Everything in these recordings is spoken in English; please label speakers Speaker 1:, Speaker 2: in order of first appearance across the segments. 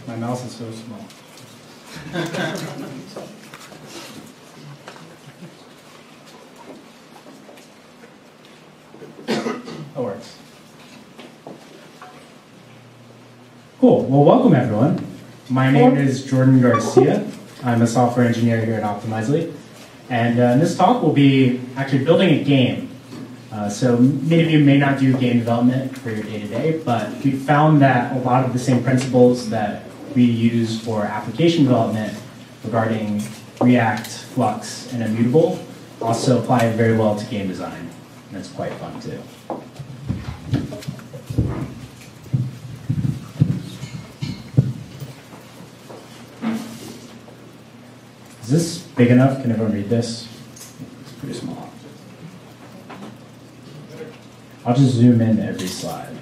Speaker 1: My mouse is so small. That works. Cool. Well, welcome everyone. My name is Jordan Garcia. I'm a software engineer here at Optimizely. And in this talk, we'll be actually building a game. So many of you may not do game development for your day-to-day, but we found that a lot of the same principles that we use for application development regarding React, Flux, and Immutable also apply very well to game design. And it's quite fun too. Is this big enough? Can everyone read this? It's pretty small. I'll just zoom in every slide.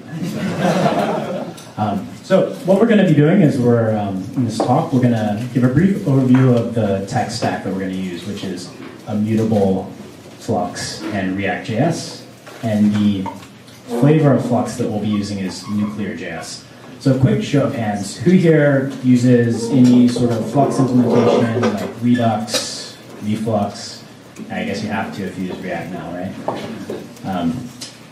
Speaker 1: So what we're going to be doing is in this talk, we're going to give a brief overview of the tech stack that we're going to use, which is Immutable, Flux, and reactjs. And the flavor of Flux that we'll be using is nuclear.js. So a quick show of hands, who here uses any sort of Flux implementation, like Redux, Reflux? I guess you have to if you use React now, right?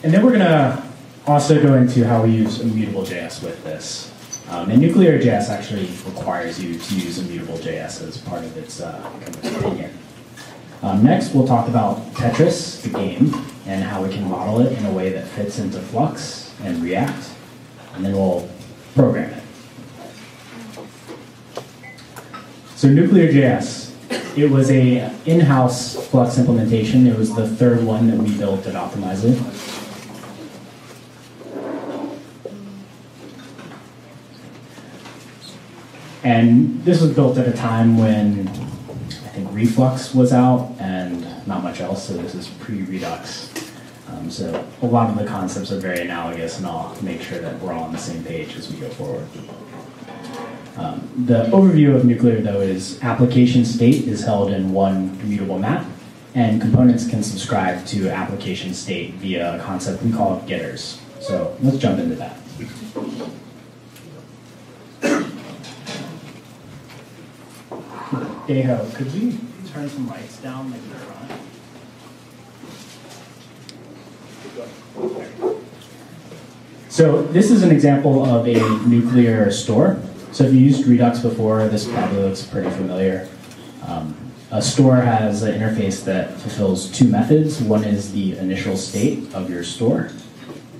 Speaker 1: And then we're going to also go into how we use Immutable.js with this. And nuclear.js actually requires you to use Immutable.js as part of its opinion. Next, we'll talk about Tetris, the game, and how we can model it in a way that fits into Flux and React. And then we'll program it. So nuclear.js, it was a in-house Flux implementation. It was the third one that we built at Optimizely. And this was built at a time when I think Reflux was out and not much else, so this is pre-Redux. So a lot of the concepts are very analogous, and I'll make sure that we're all on the same page as we go forward. The overview of nuclear, though, is application state is held in one immutable map, and components can subscribe to application state via a concept we call getters. So let's jump into that. Deho, could we turn some lights down like they're on? So this is an example of a nuclear store. So if you used Redux before, this probably looks pretty familiar. A store has an interface that fulfills two methods. One is the initial state of your store,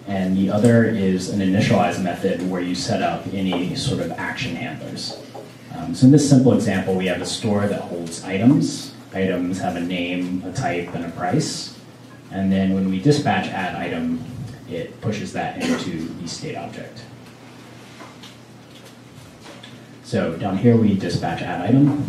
Speaker 1: and the other is an initialize method where you set up any sort of action handlers. So in this simple example, we have a store that holds items. Items have a name, a type, and a price. And then when we dispatch add item, it pushes that into the state object. So down here we dispatch add item.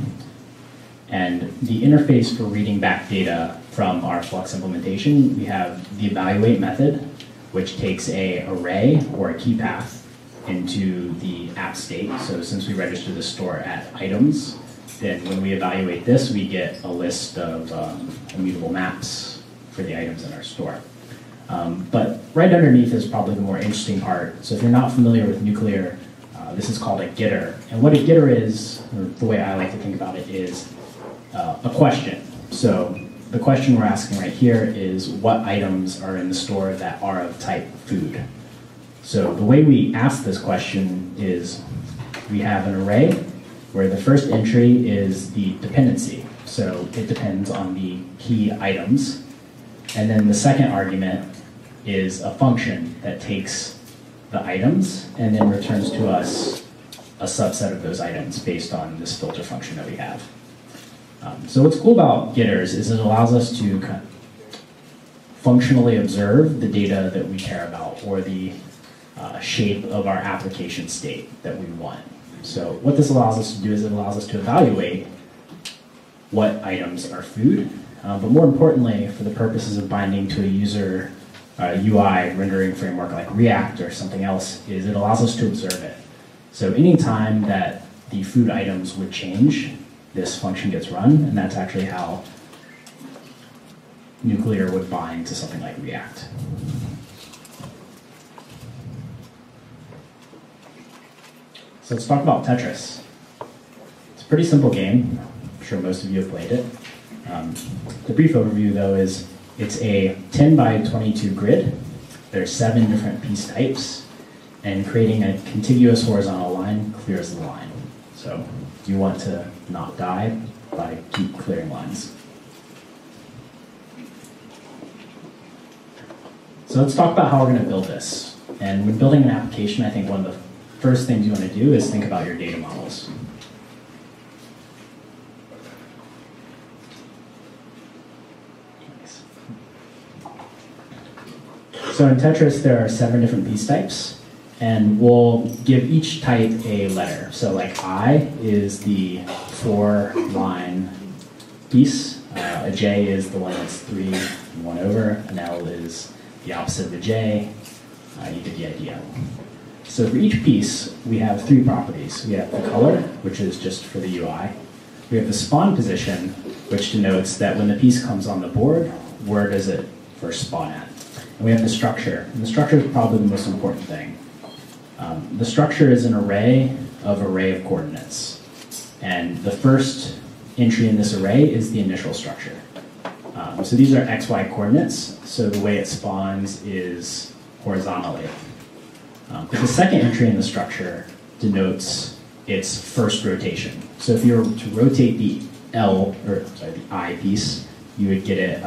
Speaker 1: And the interface for reading back data from our Flux implementation, we have the evaluate method, which takes an array or a key path into the app state. So since we register the store at items, then when we evaluate this, we get a list of immutable maps for the items in our store. But right underneath is probably the more interesting part. So if you're not familiar with nuclear, this is called a getter. And what a getter is, or the way I like to think about it, is a question. So the question we're asking right here is what items are in the store that are of type food? So the way we ask this question is we have an array where the first entry is the dependency. So it depends on the key items. And then the second argument is a function that takes the items and then returns to us a subset of those items based on this filter function that we have. So what's cool about getters is it allows us to kind of functionally observe the data that we care about, or the shape of our application state that we want. So what this allows us to do is it allows us to evaluate what items are food, but more importantly, for the purposes of binding to a user UI rendering framework like React or something else, is it allows us to observe it. So anytime that the food items would change, this function gets run, and that's actually how nuclear would bind to something like React. So let's talk about Tetris. It's a pretty simple game. I'm sure most of you have played it. The brief overview, though, is it's a 10 by 22 grid. There's 7 different piece types, and creating a contiguous horizontal line clears the line. So you want to not die by keep clearing lines. So let's talk about how we're going to build this. And when building an application, I think one of the first things you want to do is think about your data models. So in Tetris, there are 7 different piece types, and we'll give each type a letter. So like I is the 4-line piece, a J is the one that's 3 and 1 over, an L is the opposite of a J. You get the idea. So for each piece, we have 3 properties. We have the color, which is just for the UI. We have the spawn position, which denotes that when the piece comes on the board, where does it first spawn at? And we have the structure. And the structure is probably the most important thing. The structure is an array of coordinates. And the first entry in this array is the initial structure. So these are XY coordinates. So the way it spawns is horizontally. But the second entry in the structure denotes its first rotation. So if you were to rotate the I piece, you would get it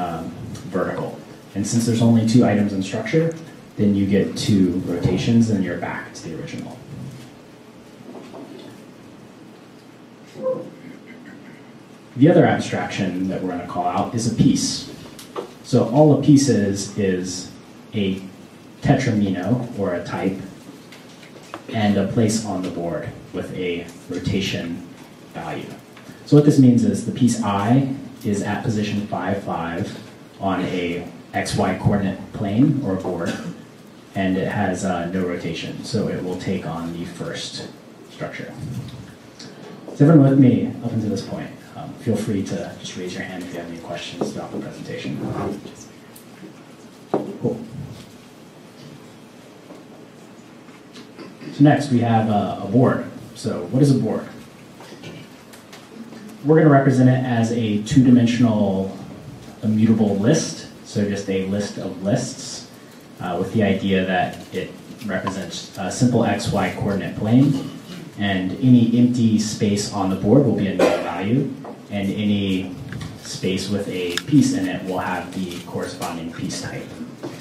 Speaker 1: vertical. And since there's only 2 items in structure, then you get 2 rotations and you're back to the original. The other abstraction that we're going to call out is a piece. So all a piece is a tetramino, or a type, and a place on the board with a rotation value. So what this means is the piece I is at position 5, 5 on a XY coordinate plane or board, and it has no rotation, so it will take on the first structure. Is everyone with me up until this point? Feel free to just raise your hand if you have any questions throughout the presentation. Cool. So next we have a board. So what is a board? We're going to represent it as a 2-dimensional immutable list. So just a list of lists with the idea that it represents a simple XY coordinate plane, and any empty space on the board will be a null value, and any space with a piece in it will have the corresponding piece type,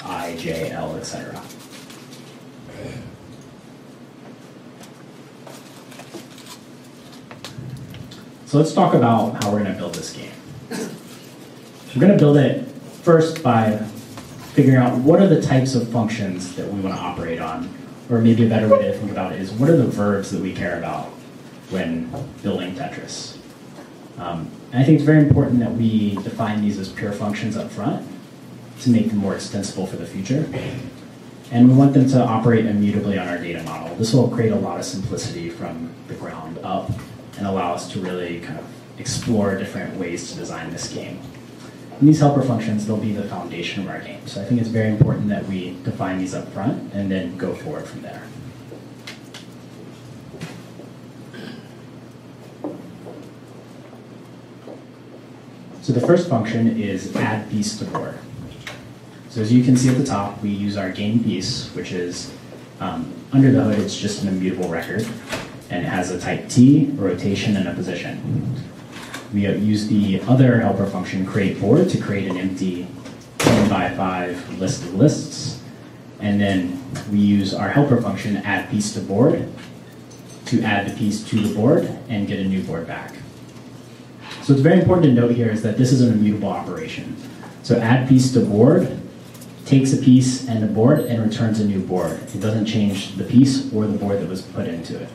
Speaker 1: I, J, L, etc. So let's talk about how we're going to build this game. We're going to build it first by figuring out what are the types of functions that we want to operate on, or maybe a better way to think about it is what are the verbs that we care about when building Tetris. And I think it's very important that we define these as pure functions up front to make them more extensible for the future. And we want them to operate immutably on our data model. This will create a lot of simplicity from the ground up and allow us to really kind of explore different ways to design this game. And these helper functions, they'll be the foundation of our game. So I think it's very important that we define these up front and then go forward from there. So the first function is add piece to board. So as you can see at the top, we use our game piece, which is under the hood, it's just an immutable record, and it has a type T, a rotation, and a position. We use the other helper function create board to create an empty 10 by 5 list of lists, and then we use our helper function add piece to board to add the piece to the board and get a new board back. So what's very important to note here is that this is an immutable operation. So add piece to board takes a piece and a board and returns a new board. It doesn't change the piece or the board that was put into it.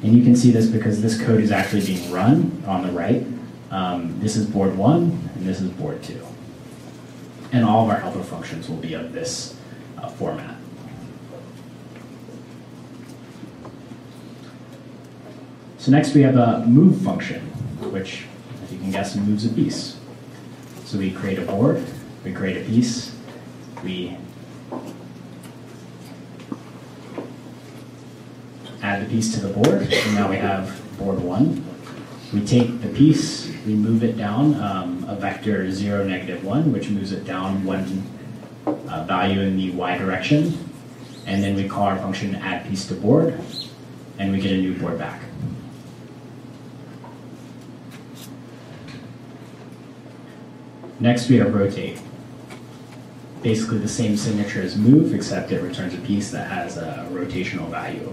Speaker 1: And you can see this because this code is actually being run on the right. This is board 1 and this is board 2. And all of our helper functions will be of this format. So next we have a move function, which, if you can guess, moves a piece. So we create a board, we create a piece, we add add the piece to the board, and now we have board 1. We take the piece, we move it down a vector 0, -1, which moves it down 1 value in the y direction, and then we call our function add piece to board, and we get a new board back. Next we have rotate. Basically the same signature as move, except it returns a piece that has a rotational value.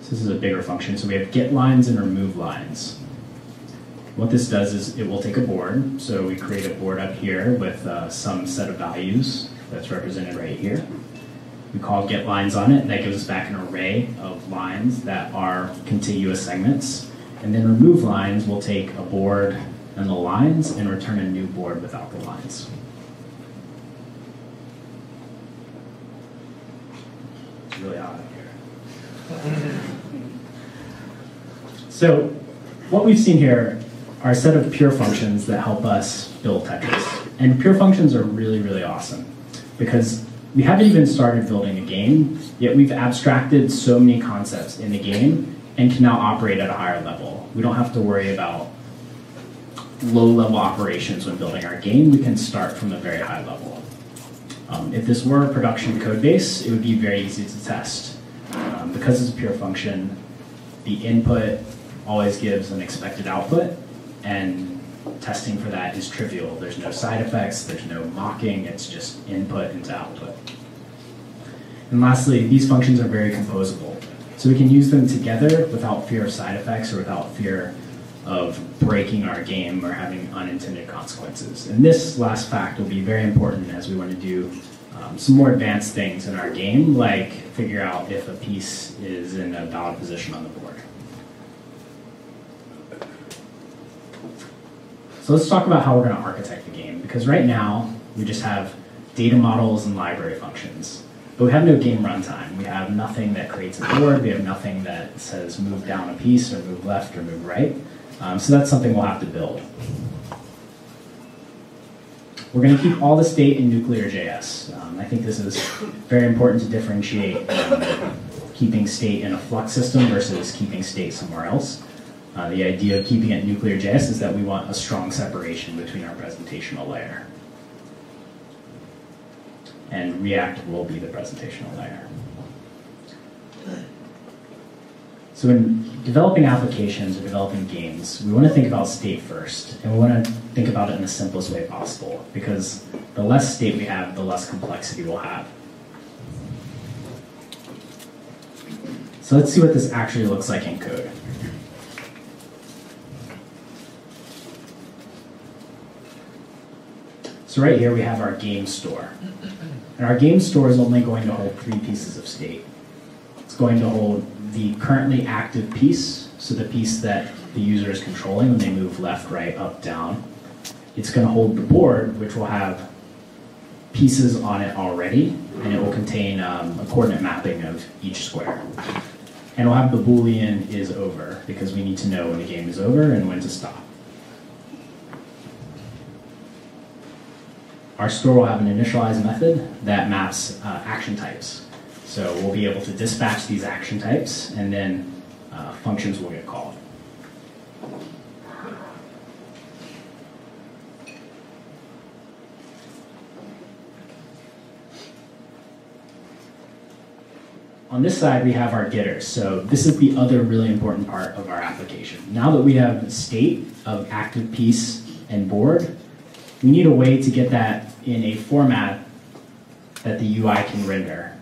Speaker 1: So this is a bigger function. So we have get lines and remove lines. What this does is it will take a board. So we create a board up here with some set of values that's represented right here. We call get lines on it. That gives us back an array of lines that are contiguous segments. And then remove lines will take a board and the lines and return a new board without the lines. It's really hot up here. So what we've seen here are a set of pure functions that help us build Tetris. And pure functions are really, really awesome because we haven't even started building a game, yet we've abstracted so many concepts in the game and can now operate at a higher level. We don't have to worry about low-level operations when building our game. We can start from a very high level. If this were a production code base, it would be very easy to test. Because it's a pure function, the input always gives an expected output, and testing for that is trivial. There's no side effects, there's no mocking, it's just input into output. And lastly, these functions are very composable. So we can use them together without fear of side effects or without fear of breaking our game or having unintended consequences. And this last fact will be very important as we want to do some more advanced things in our game, like figure out if a piece is in a valid position on the board. So let's talk about how we're going to architect the game, because right now we just have data models and library functions. But we have no game runtime. We have nothing that creates a board. We have nothing that says move down a piece or move left or move right. So that's something we'll have to build. We're going to keep all the state in nuclear.js. I think this is very important to differentiate keeping state in a Flux system versus keeping state somewhere else. The idea of keeping it nuclear.js is that we want a strong separation between our presentational layer. And React will be the presentational layer. So when developing applications or developing games, we want to think about state first, and we want to think about it in the simplest way possible, because the less state we have, the less complexity we'll have. So let's see what this actually looks like in code. So right here we have our game store. And our game store is only going to hold 3 pieces of state. It's going to hold the currently active piece, so the piece that the user is controlling when they move left, right, up, down. It's going to hold the board, which will have pieces on it already, and it will contain a coordinate mapping of each square. And we'll have the Boolean is over, because we need to know when the game is over and when to stop. Our store will have an initialize method that maps action types. So we'll be able to dispatch these action types, and then functions will get called. On this side, we have our getters. So this is the other really important part of our application. Now that we have state of active piece and board, we need a way to get that in a format that the UI can render.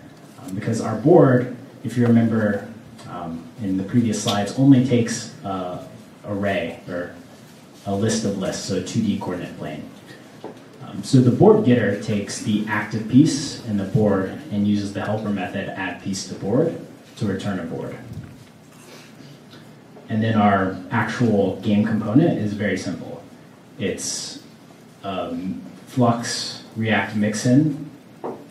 Speaker 1: Because our board, if you remember in the previous slides, only takes an array or a list of lists, so a 2D coordinate plane. So the board getter takes the active piece and the board and uses the helper method add piece to board to return a board. And then our actual game component is very simple. It's Flux React mixin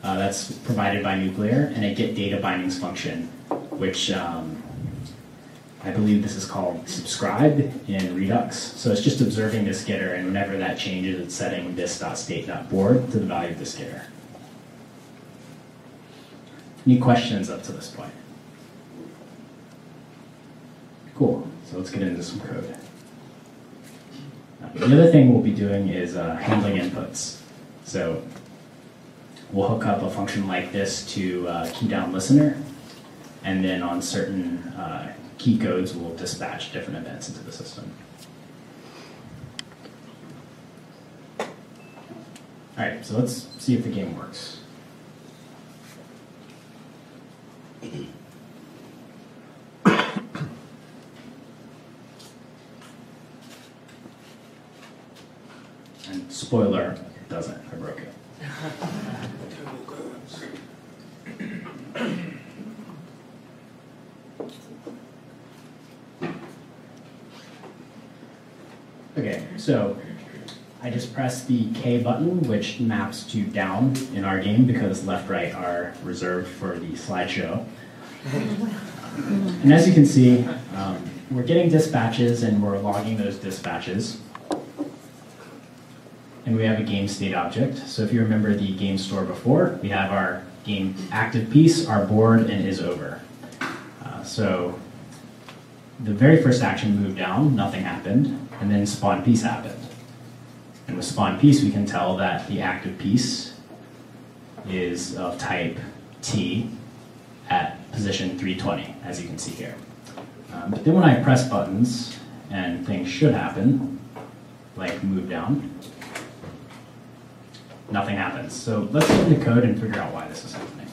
Speaker 1: that's provided by Nuclear, and a get data bindings function, which I believe this is called subscribe in Redux. So it's just observing this getter, and whenever that changes, it's setting this.state.board to the value of this getter. Any questions up to this point? Cool. So let's get into some code. The other thing we'll be doing is handling inputs. So we'll hook up a function like this to key down listener, and then on certain key codes, we'll dispatch different events into the system. All right, so let's see if the game works. And spoiler, it doesn't. I broke it. Okay, so I just pressed the K button, which maps to down in our game because left, right are reserved for the slideshow. And as you can see, we're getting dispatches and we're logging those dispatches. And we have a game state object. So if you remember the game store before, we have our game active piece, our board, and is over. So the very first action moved down, nothing happened, and then spawn piece happened. And with spawn piece, we can tell that the active piece is of type T at position 320, as you can see here. But then when I press buttons, and things should happen, like move down, nothing happens. So let's get into code and figure out why this is happening.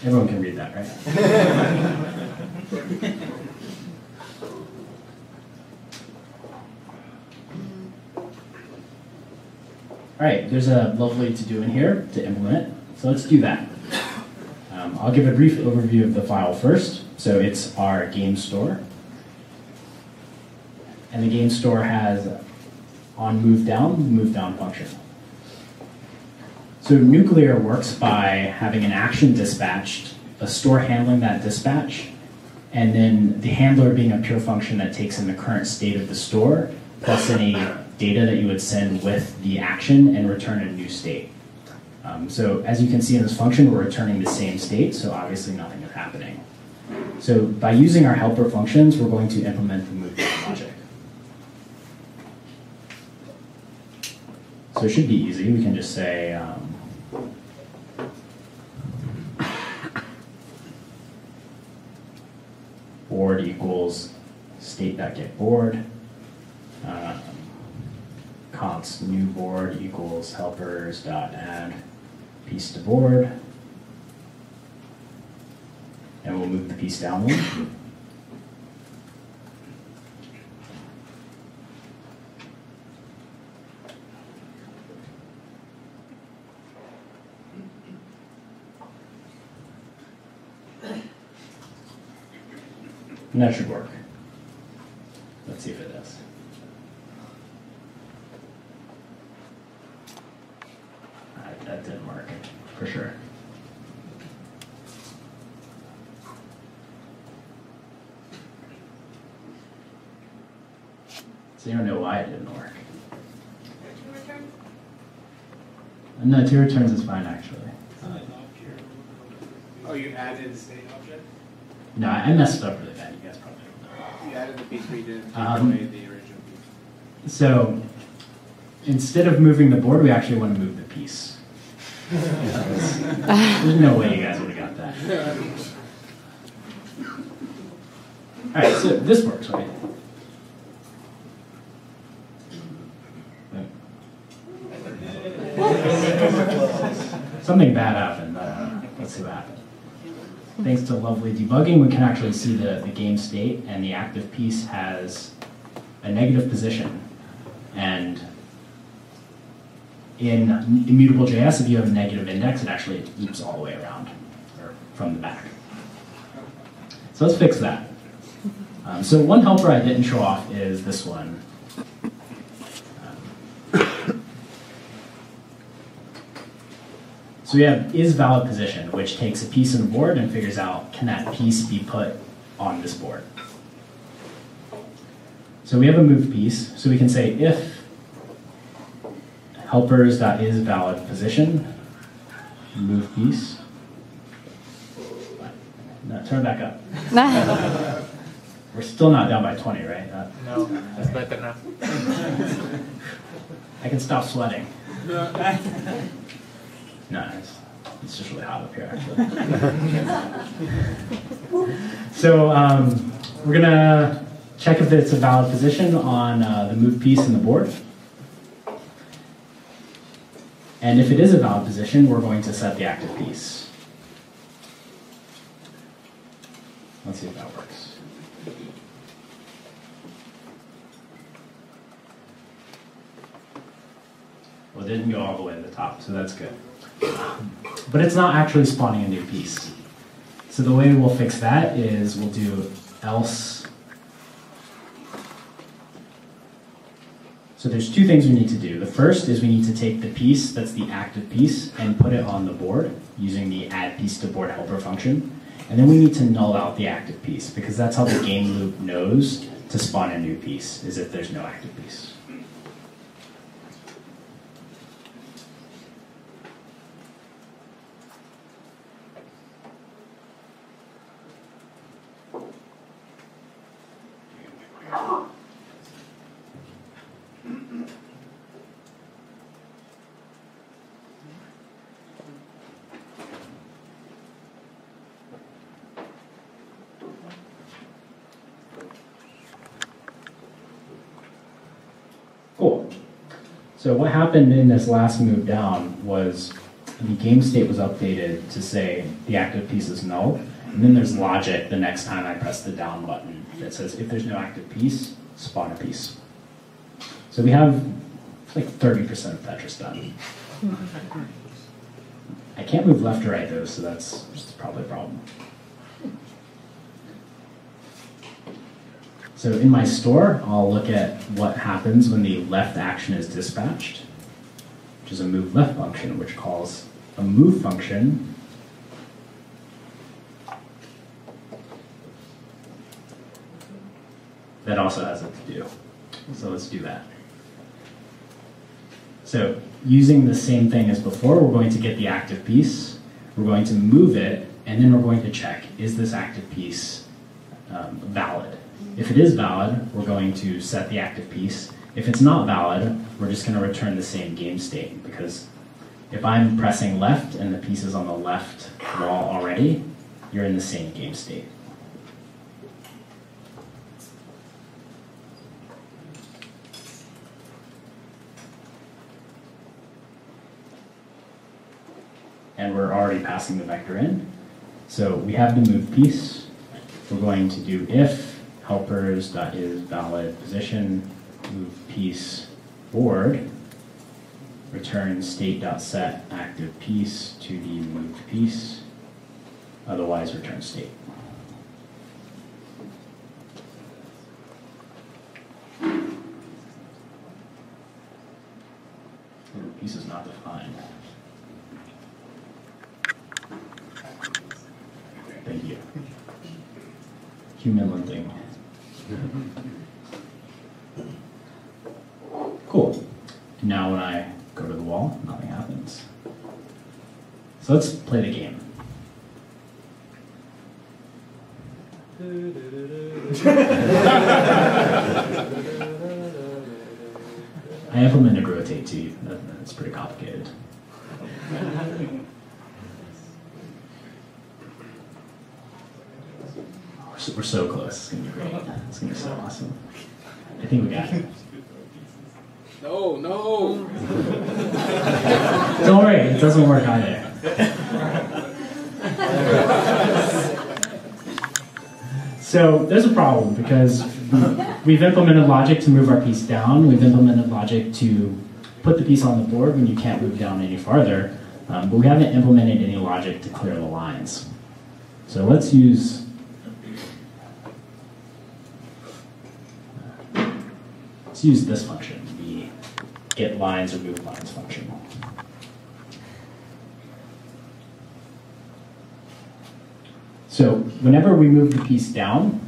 Speaker 1: Everyone can read that, right? All right, there's a lovely to-do in here to implement, so let's do that. I'll give a brief overview of the file first. So it's our game store. And the game store has on move down function. So nuclear works by having an action dispatched, a store handling that dispatch, and then the handler being a pure function that takes in the current state of the store, plus any data that you would send with the action and return a new state. So as you can see in this function, we're returning the same state, so obviously nothing is happening. So by using our helper functions, we're going to implement the move down logic. So it should be easy. We can just say board equals state.getBoard. Const new board equals helpers.add piece to board. And we'll move the piece down one. And that should work. Let's see if it does. That didn't work, for sure. So you don't know why it didn't work.
Speaker 2: Two returns?
Speaker 1: No, 2 returns is fine, actually.
Speaker 3: Oh, you added the state object?
Speaker 1: No, I messed up really bad. You guys probably don't know.
Speaker 3: You added the piece we did take away the original piece.
Speaker 1: So instead of moving the board, we actually want to move the piece. There's no way you guys would have got that. All right, so this works, right? Something bad happened. Let's see what happened. Thanks to lovely debugging, we can actually see the game state, and the active piece has a negative position. And in Immutable.js, if you have a negative index, it actually loops all the way around, or from the back. So let's fix that. So one helper I didn't show off is this one. So we have isValidPosition, which takes a piece on the board and figures out, can that piece be put on this board. So we have a move piece, so we can say if helpers.isValidPosition, move piece. No, turn back up. We're still not down by 20, right?
Speaker 3: No, that's better now.
Speaker 1: I can stop sweating. No, it's just really hot up here, actually. So we're going to check if it's a valid position on the move piece in the board. And if it is a valid position, we're going to set the active piece. Let's see if that works. Well, it didn't go all the way to the top, so that's good. But it's not actually spawning a new piece. So the way we'll fix that is we'll do else. So there's two things we need to do. The first is we need to take the piece that's the active piece and put it on the board using the add piece to board helper function. And then we need to null out the active piece because that's how the game loop knows to spawn a new piece, is if there's no active piece. Cool. So what happened in this last move down was the game state was updated to say the active piece is null, and then there's logic the next time I press the down button that says if there's no active piece, spawn a piece. So we have like 30% of Tetris done. I can't move left or right though, so that's probably a problem. So in my store, I'll look at what happens when the left action is dispatched, which is a move left function, which calls a move function that also has a to do. So let's do that. So using the same thing as before, we're going to get the active piece, we're going to move it, and then we're going to check, is this active piece valid? If it is valid, we're going to set the active piece. If it's not valid, we're just going to return the same game state, because if I'm pressing left and the piece is on the left wall already, you're in the same game state. And we're already passing the vector in. So we have the move piece. We're going to do if helpers.isValidPosition move piece board return state.set active piece to the moved piece, otherwise return state. Ooh, piece is not defined. Thank you. Human linting. Cool. Now when I go to the wall, nothing happens. So let's play the game. I implemented rotate too. That's pretty complicated. We're so close. It's going to be great. It's going to be so awesome. I think we got it.
Speaker 3: No, no.
Speaker 1: Don't worry, it doesn't work either. So there's a problem because we've implemented logic to move our piece down. We've implemented logic to put the piece on the board when you can't move down any farther. But we haven't implemented any logic to clear the lines. So let's use this function, the get lines or move lines function. So whenever we move the piece down,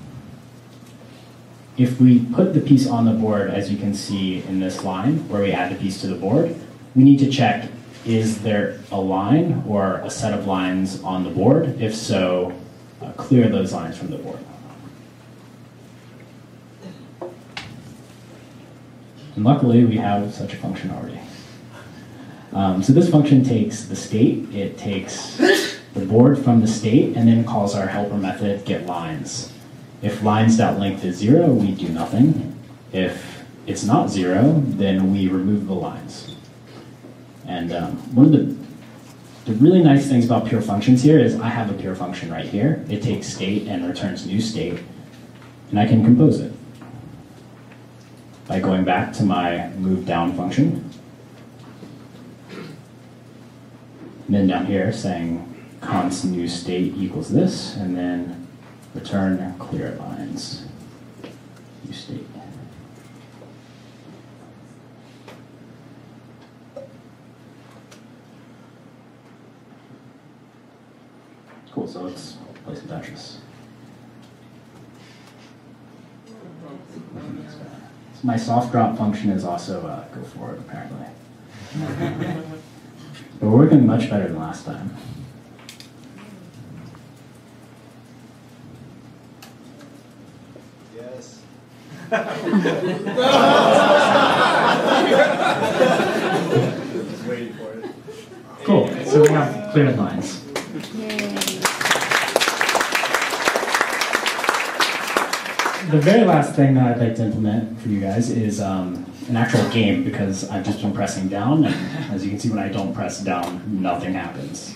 Speaker 1: if we put the piece on the board, as you can see in this line, where we add the piece to the board, we need to check, is there a line or a set of lines on the board? If so, clear those lines from the board. And luckily, we have such a function already. So this function takes the state, it takes the board from the state, and then calls our helper method getLines. If lines.length is 0, we do nothing. If it's not 0, then we remove the lines. And one of the really nice things about pure functions here is I have a pure function right here. It takes state and returns new state, and I can compose it by going back to my move down function. And then down here saying const new state equals this, and then return clear lines, new state. Cool, so let's play some Tetris. So my soft drop function is also go forward, apparently. But we're working much better than last time.
Speaker 4: Yes. Just waiting for it.
Speaker 1: Cool, so we have cleared lines. The very last thing that I'd like to implement for you guys is an actual game, because I've just been pressing down, and as you can see, when I don't press down, nothing happens.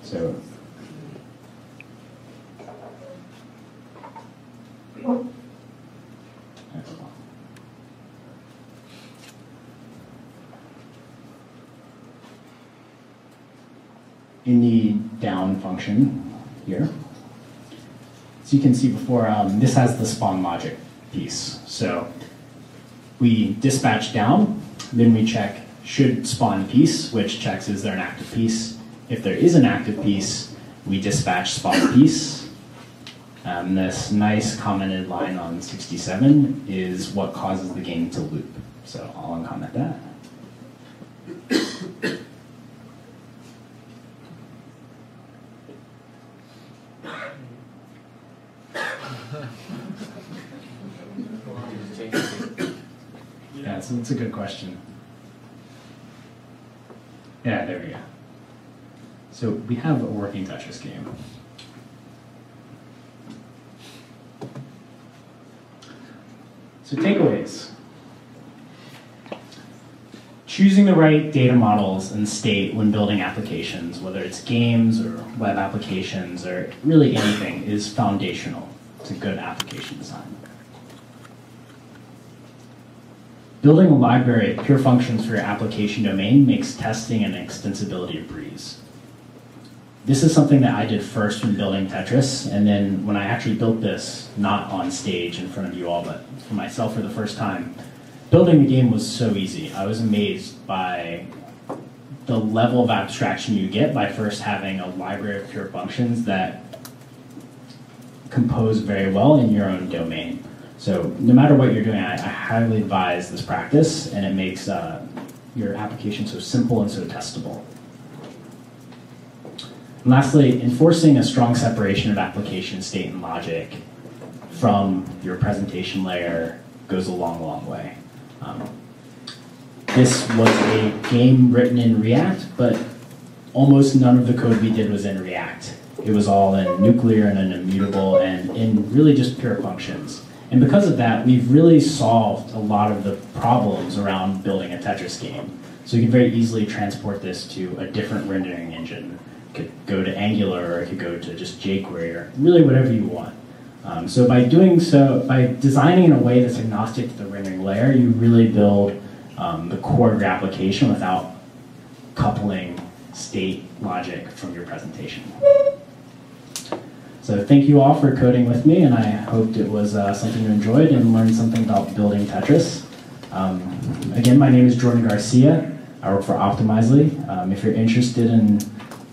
Speaker 1: So, in the down function here, so you can see before, this has the spawn logic piece. So we dispatch down, then we check should spawn piece, which checks is there an active piece. If there is an active piece, we dispatch spawn piece. This nice commented line on 67 is what causes the game to loop. So I'll uncomment that. Yeah, so that's a good question. Yeah, there we go. So we have a working Tetris game. So takeaways. Choosing the right data models and state when building applications, whether it's games or web applications or really anything, is foundational to good application design. Building a library of pure functions for your application domain makes testing and extensibility a breeze. This is something that I did first when building Tetris, and then when I actually built this, not on stage in front of you all, but for myself for the first time, building the game was so easy. I was amazed by the level of abstraction you get by first having a library of pure functions that compose very well in your own domain. So no matter what you're doing, I highly advise this practice, and it makes your application so simple and so testable. And lastly, enforcing a strong separation of application state and logic from your presentation layer goes a long, long way. This was a game written in React, but almost none of the code we did was in React. It was all in Nuclear and in Immutable and in really just pure functions. And because of that, we've really solved a lot of the problems around building a Tetris game. So you can very easily transport this to a different rendering engine. It could go to Angular, or it could go to just jQuery, or really whatever you want. So by doing so, by designing in a way that's agnostic to the rendering layer, you really build the core of your application without coupling state logic from your presentation. So thank you all for coding with me, and I hoped it was something you enjoyed and learned something about building Tetris. Again, my name is Jordan Garcia. I work for Optimizely. If you're interested in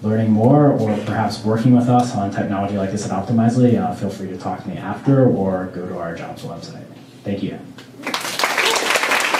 Speaker 1: learning more or perhaps working with us on technology like this at Optimizely, feel free to talk to me after or go to our jobs website. Thank you.